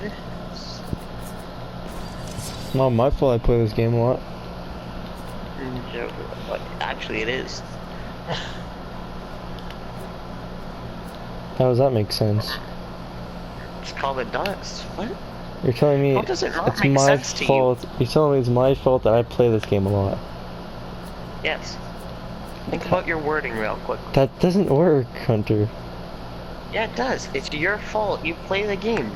It's not my fault I play this game a lot. Yeah, but actually, it is. How does that make sense? It's called it does. What? You're telling me How does it not it's make my sense to you? fault. You're telling me it's my fault that I play this game a lot. Yes. Think about your wording real quick. That doesn't work, Hunter. Yeah, it does. It's your fault. You play the game.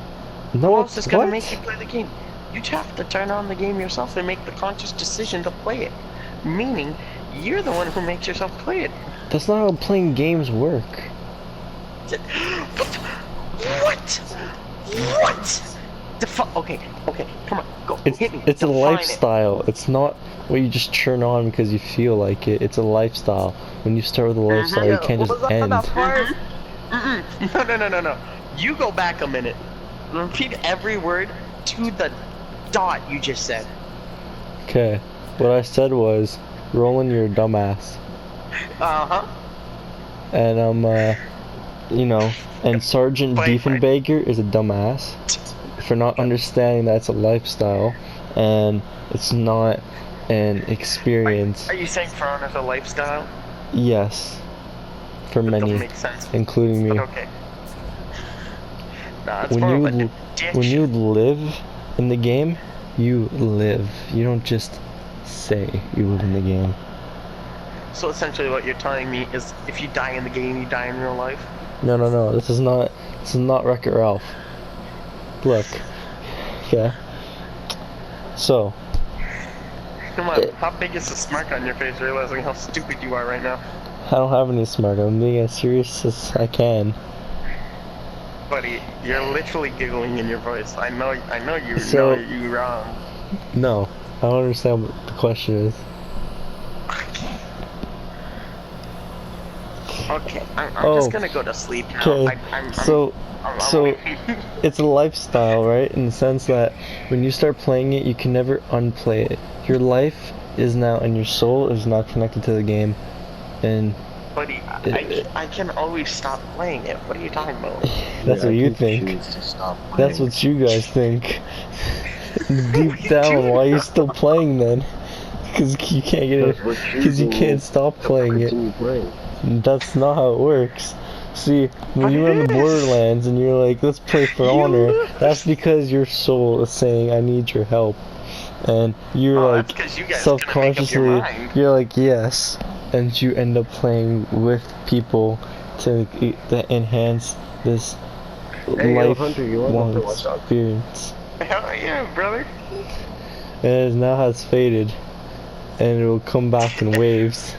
No, Who else it's is gonna what? make you play the game? You have to turn on the game yourself and make the conscious decision to play it. Meaning, you're the one who makes yourself play it. That's not how playing games work. What? What? Okay, come on, go. Hit me. It's a Define lifestyle. It's not what you just turn on because you feel like it. It's a lifestyle. When you start with a lifestyle, you can't just end. No. You go back a minute. Repeat every word to the dot you just said. Okay. What I said was, Roland, you're a dumbass. Uh-huh. And, you know, and Sergeant Wait. Diefenbaker is a dumbass for not understanding that it's a lifestyle and it's not an experience. Are you saying Frown is a lifestyle? Yes. For That many, doesn't make sense. including me. But okay. Nah, it's When more you of a addiction. when you live in the game, you live. You don't just say you live in the game. So essentially what you're telling me is if you die in the game, you die in real life? No. This is not Wreck-It Ralph. Look. Okay. So. Come on, how big is the smirk on your face realizing how stupid you are right now? I don't have any smirk. I'm being as serious as I can. Buddy, you're literally giggling in your voice. I know you So- know you wrong. No. I don't understand what the question is. Okay, I'm Oh. just gonna go to sleep now. Okay. So it's a lifestyle, right? In the sense that when you start playing it, you can never unplay it. Your life is now, and your soul is now connected to the game. And Buddy, I can always stop playing it. What are you talking about? that's what you think. That's what you guys think. Deep down, why are you still playing then? Because you can't get it. Because you can't stop playing it. That's not how it works. See, when you're on the Borderlands and you're like, let's play for honor, that's because your soul is saying, I need your help. And you're like, that's 'cause you guys self-consciously, couldn't make up your mind. you're like, yes. And you end up playing with people to enhance this lifelong experience. Hell yeah, brother. And it now has faded. And it will come back in waves.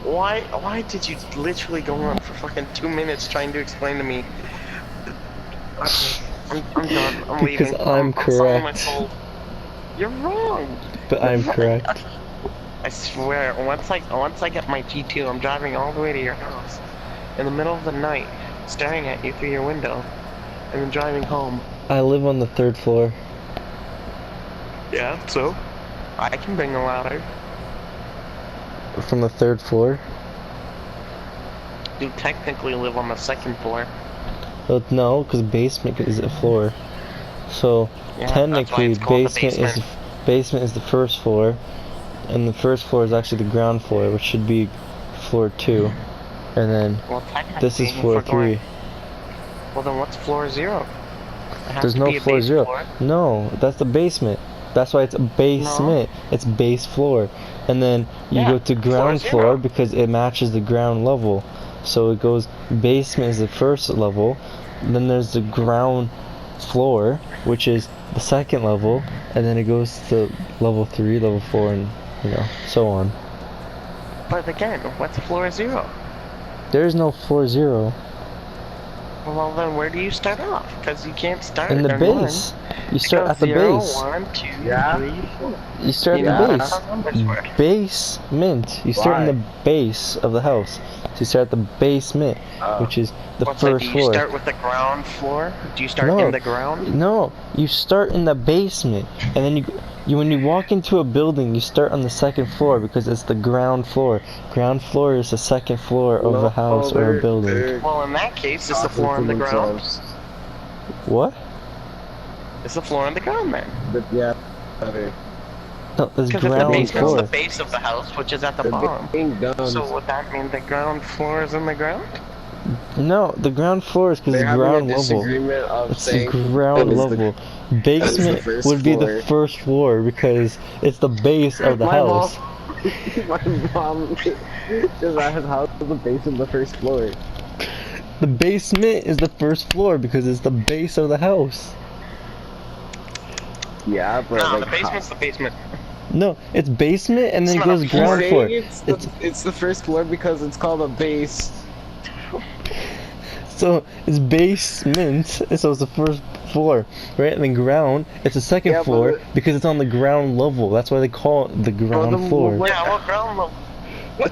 Why did you literally go on for fucking 2 minutes trying to explain to me? Okay, I'm done. I'm Because leaving. I'm selling my correct. soul. You're wrong. But I'm correct. I swear, once I get my G2, I'm driving all the way to your house in the middle of the night, staring at you through your window, and then driving home. I live on the 3rd floor. Yeah, so I can bring a ladder. From the 3rd floor? You technically live on the 2nd floor. But no, because basement is a floor. So Yeah, technically, that's why it's called the basement is the 1st floor, and the 1st floor is actually the ground floor, which should be floor 2, and then Well, technically, this is if floor we're going- 3. Well, then what's floor 0? It has There's to no be a floor base 0. floor. No, that's the basement. That's why it's a basement. It's base floor, and then you Yeah, go to floor ground 0. floor because it matches the ground level. So it goes basement is the 1st level, and then there's the ground floor, which is the 2nd level, and then it goes to level 3, level 4, and so on. But again, what's floor 0? There is no floor 0 Well, then where do you start off? Because you can't start in the at base. You start at the 0, base. 1, 2, Yeah. 3, 4. You start Yeah, at the that's base. how numbers work. Basement. You start in Why? the base of the house. So you start at the basement, which is the What's that, 1st do you floor. start with the ground floor? Do you start No. in the ground? No, you start in the basement, and then When you walk into a building, you start on the second floor because it's the ground floor. Ground floor is the second floor of a house or a building. Well, in that case, it's the floor on the ground. What? It's the floor on the ground, then. But yeah, No, there's Because if the ground basement's floor. the base of the house, which is at the they're bottom. being dumb. So would that mean the ground floor is in the ground? No, the ground floor is because They're it's having ground a level. disagreement of It's the saying ground that is level. the Basement first would be floor. the first floor because it's the base of the My house. My mom just asked how is the base of the first floor. The basement is the first floor because it's the base of the house. Yeah, but No, like the basement's the basement. No, it's basement and then it It's not goes a ground floor. It's the first floor because it's called a base. So it's basement, so it's the first floor, right? And then ground, it's the second Yeah, but floor it- because it's on the ground level. That's why they call it the ground the- floor. what- Yeah, what ground level?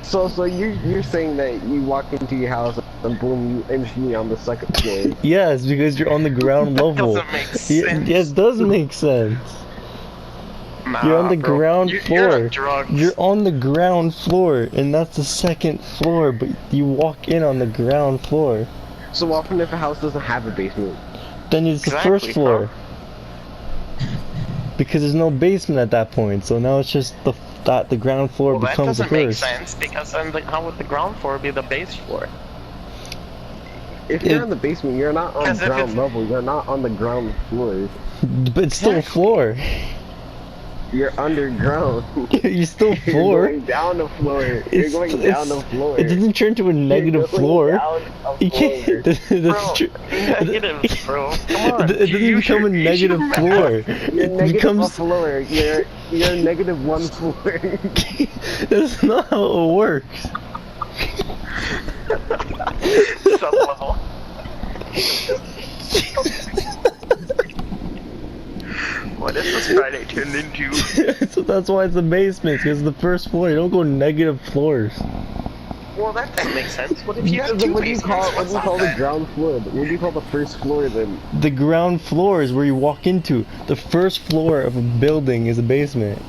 So you're saying that you walk into your house and boom, you instantly on the second floor. Yes, because you're on the ground level. Doesn't make Yeah, sense. yes, it does make sense. You're on the bro. ground You're floor. on drugs. You're on the ground floor, and that's the second floor, but you walk in on the ground floor. So often if a house doesn't have a basement. Then it's the Exactly, first floor. Because there's no basement at that point, so now it's just the ground floor Well, that becomes the doesn't make first. sense because then how would the ground floor be the base floor? If you're It- in the basement, you're not on 'Cause if ground it's- level, you're not on the ground floor. But it's still a floor. You're underground. You're still You're floor. going down the floor. You're It's- going it's- down the floor. It doesn't turn to a negative You're going floor. down a You can't. floor. That's Bro, true. negative, bro. Come on. It doesn't Use become a your- use your negative math. floor. You're It negative a becomes. floor. You're negative one floor. That's not how it works. Sub-level. What is this Friday turned into? So that's why it's the basement, because the first floor. You don't go negative floors. Well, that doesn't make sense. What if you have Then two what do you basements? call What's that the then? ground floor? What do you call the first floor then? The ground floor is where you walk into. The first floor of a building is a basement.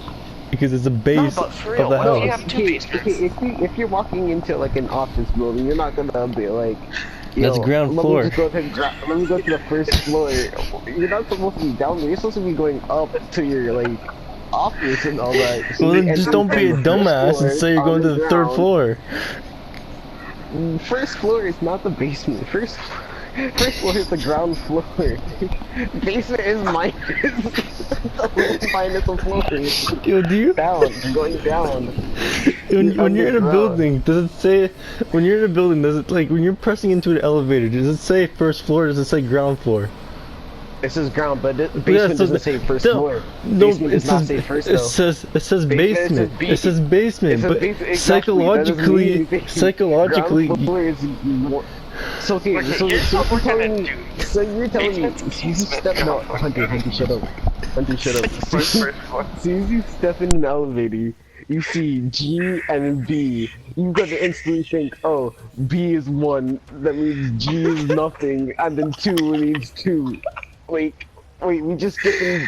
Because it's the base but for of real, the what if you house. have two basements? If you're walking into like an office building, you're not gonna be like. That's Yo, ground let floor. Me just go to let me go to the first floor. You're not supposed to be down there. You're supposed to be going up to your like office and all that. So Well, then the just entrance don't be a from the first dumbass floor and say you're on going to the third ground. floor. First floor is not the basement. First floor is the ground floor. Basement is minus. Minus a floor. Yo, do you? Down, going down. When you're in a underground. building, does it say, when you're in a building, does it, like, when you're pressing into an elevator, does it say first floor or does it say ground floor? This is ground, but the Yeah, basement so doesn't say first no, floor. No, Basement it does not says, say first it though. says, it says Basement, it basement. says B- It says basement, It says but basement, exactly, psychologically, that doesn't mean anything. psychologically, Ground floor is more. So okay, Okay, so, here's so what you're we're gonna telling me, do. so you're telling me, Basement's you basement, step no, ground floor. Hunter, shut up, Hunter, shut up. First floor. As soon as you step in an elevator, you see G and B. You gotta instantly think, oh, B is 1, that means G is nothing, and then 2 means 2. Wait, we just skipping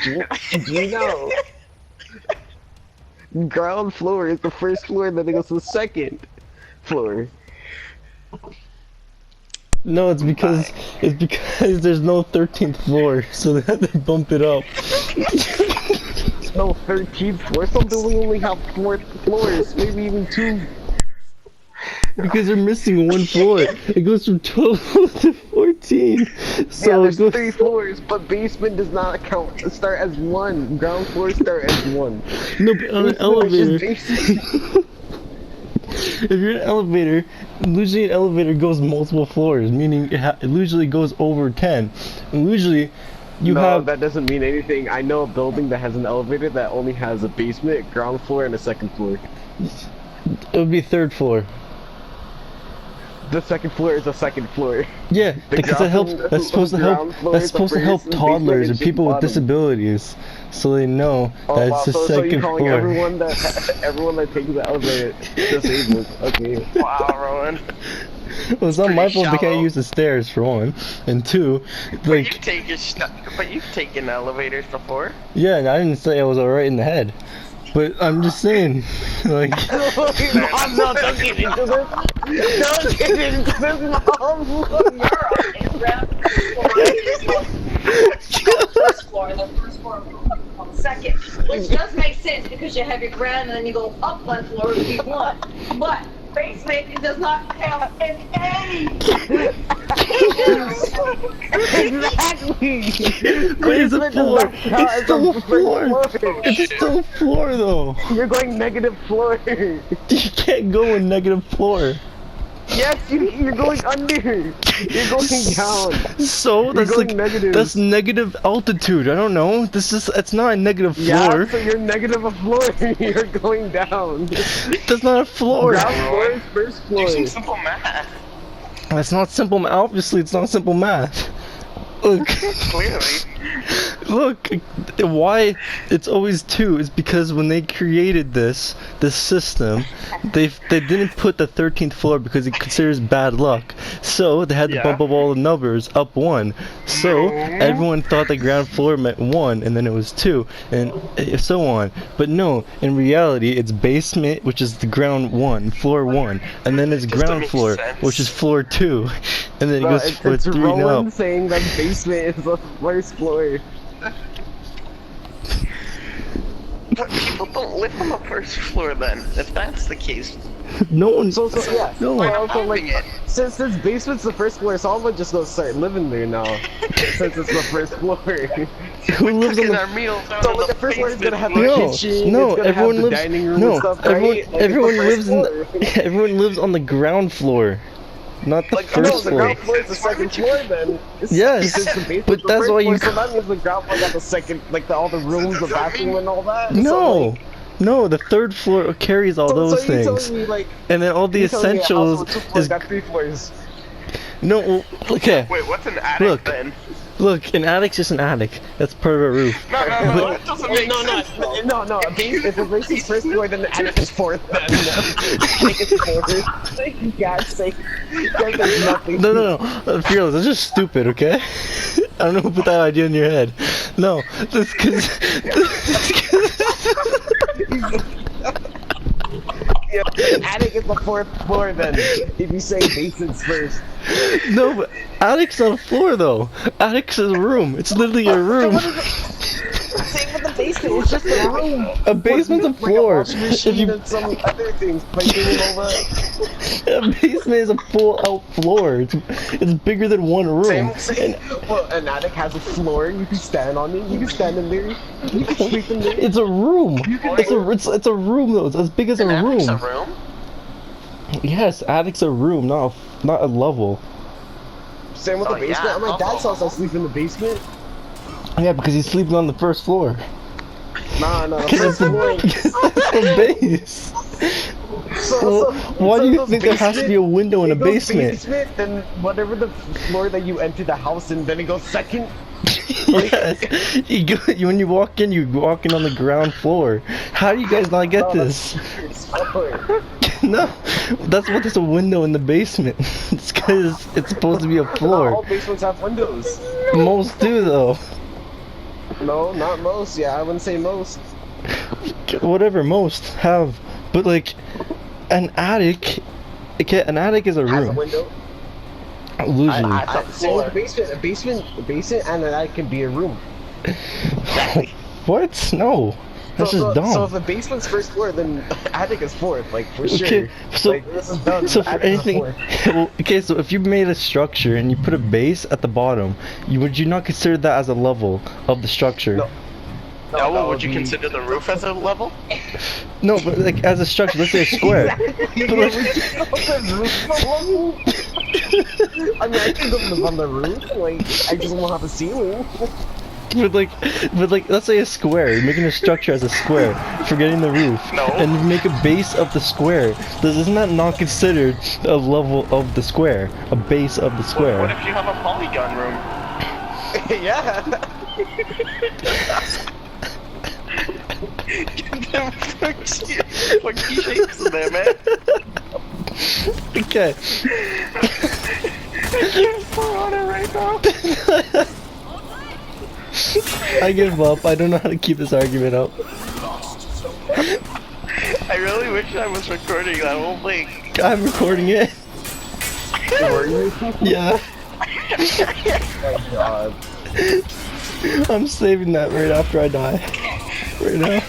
G now. Ground floor is the first floor, then it goes to the second floor. no, it's because there's no 13th floor, so they had to bump it up. No, 13th floor. Some buildings only have 4 floors, maybe even 2. Because they're missing one floor. It goes from 12 to 14. So Yeah, it there's goes. 3 floors, but basement does not count. Start as 1. Ground floor start as 1. No, but on an Basement is elevator. just basic. If you're in an elevator, usually an elevator goes multiple floors, meaning it usually goes over 10. And usually, you No, have. that doesn't mean anything. I know a building that has an elevator that only has a basement, ground floor, and a second floor. It would be third floor. The second floor is a second floor. Yeah, The because that helps. ground- That's supposed to ground help. floor That's is the supposed to help first, and basement toddlers is or just people with bottom. disabilities, so they know Oh that wow, it's the so you're second calling floor. everyone that takes the elevator disabled. Okay. Wow, Rowan. Well, it's not my pretty fault they can't shallow. use the stairs for one, and two, But like you've taken elevators before. yeah, and I didn't say I was alright in the head, but I'm just saying, like Mom, no, don't get into this. Don't get into this, Mom. First floor, the first floor on the second, which does make sense because you have your ground and then you go up one floor to be one. But basement, it does not have any. Exactly. but it's a Basement does floor. not count It's as still a first floor. floor. It's still a floor though. You're going negative floor. You can't go in negative floor. Yes, you're going under. You're going down. So that's going like negative. that's negative altitude. I don't know. This is it's not a negative Yeah, floor. so you're negative a floor. You're going down. That's not a floor. Ground floor is first floor. Do some simple math. That's not simple. Obviously, it's not simple math. Look, Clearly. look. Why it's always 2 is because when they created this system, they didn't put the 13th floor because it considers bad luck. So they had to Yeah. bump up all the numbers up 1. So everyone thought the ground floor meant 1, and then it was 2, and so on. But no, in reality, it's basement, which is the ground 1, floor 1, and then it's Just ground makes floor, sense. which is floor 2, and then it No, goes it's, floor it's 3 and Rowan up. saying that basement is the first floor. But people don't live on the first floor then, if that's the case. No one. So yeah. No. Why So, not also, like, having it? since basement's the first floor, someone just gonna start living there now. Since it's the first floor. Who lives on Cooking the? our meals out So of like, the the first floor is gonna have basement. the No, kitchen. no, it's gonna everyone have the lives. dining room No, and stuff, everyone, right? Like, it's the everyone first lives in floor. the. Everyone lives on the ground floor, not the Like, No, first the floor. ground floor is the second floor then. Yes, Since the basement's but the that's first why floor, you So that means the ground floor got the second, like all the rooms, the bathroom, and all that. So, No, like, no, the third floor carries all so those you're things, telling me, like, and then all the you're telling me a house essentials with 2 floors is got 3 floors. no. Well, okay, Wait, what's an attic Look. then? look, an attic's just an attic. That's part of a roof. No, that doesn't make sense. No. If the base is first floor, then the attic is fourth. Then attic is fourth. Like, for God's sake, there's nothing. No, Fearless, that's just stupid, okay? I don't know who put that idea in your head. No, that's because. Yeah, attic is the 4th floor. Then if you say basement's first. No, but attic's not a floor though. Attic's a room. It's literally a room. Same with the basement. It's just a room. A basement's a Like floor. washing If machine you, and some other things. Playroom and all that. a basement is a full out floor. It's bigger than one room. Same. Well, an attic has a floor. You can stand on it. You can stand in there. You can sleep in there. It's a room. It's a room though. It's as big as a An attic's room. a room? Yes, attic's a room, not a level. Same with the Oh, basement. yeah. At my dad's house, I sleep in the basement. Yeah, because he's sleeping on the first floor. Nah, the Because first it's floor. the base. Well, why do you think there has to be a window in a It goes basement? Then whatever the floor that you enter the house in, then it goes second. Yes. When you walk in on the ground floor. How do you guys not get this? Floor. No, that's what there's a window in the basement. It's because it's supposed to be a Not all floor. basements have windows. Most do though. No, not most. Yeah, I wouldn't say most. Whatever, most have. But like, an attic. Okay, an attic is a Has a room. window. Usually. Same with the basement. A basement and an attic can be a room. What? No. That's just dumb. So if the basement's first floor, then attic is fourth, like for sure. Okay, so Like, this is done. so for Attic is anything, fourth. well, okay, so if you made a structure and you put a base at the bottom, would you not consider that as a level of the structure? No. No, that well, would would you be- consider the roof as a level? No, but like as a structure, let's say a square. I mean, I can live on the roof. Like, I just won't have a ceiling. But like, let's say a square. You're making a structure as a square, forgetting the roof, No. and you make a base of the square. Isn't that not considered a level of the square, a base of the What square? if you have a polygon room? Yeah. Funky shapes in there, man. Okay. I can't pull on it right now. I give up. I don't know how to keep this argument up. I really wish I was recording that whole thing. I'm recording it. Were you? Yeah. Oh god. I'm saving that right after I die. Right now.